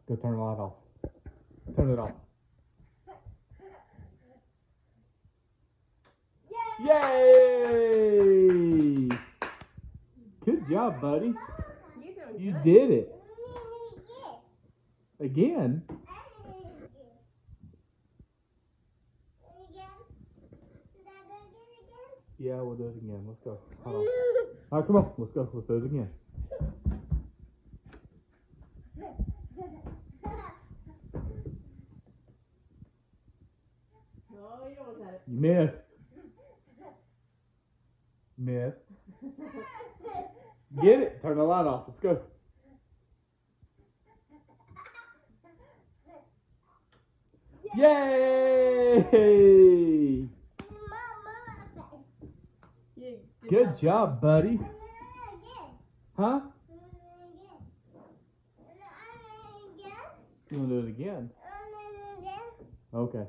Go turn the light off. Turn it off. Yay! Good job, buddy. You did it. Again? Yeah, we'll do it again. Let's go. Hold on. All right, come on. Let's go. Let's do it again. Oh, you almost had it. You missed. Missed. Get it. Turn the light off. Let's go. Yay! Yeah, Good job, buddy. Huh? You want to do it again? Okay.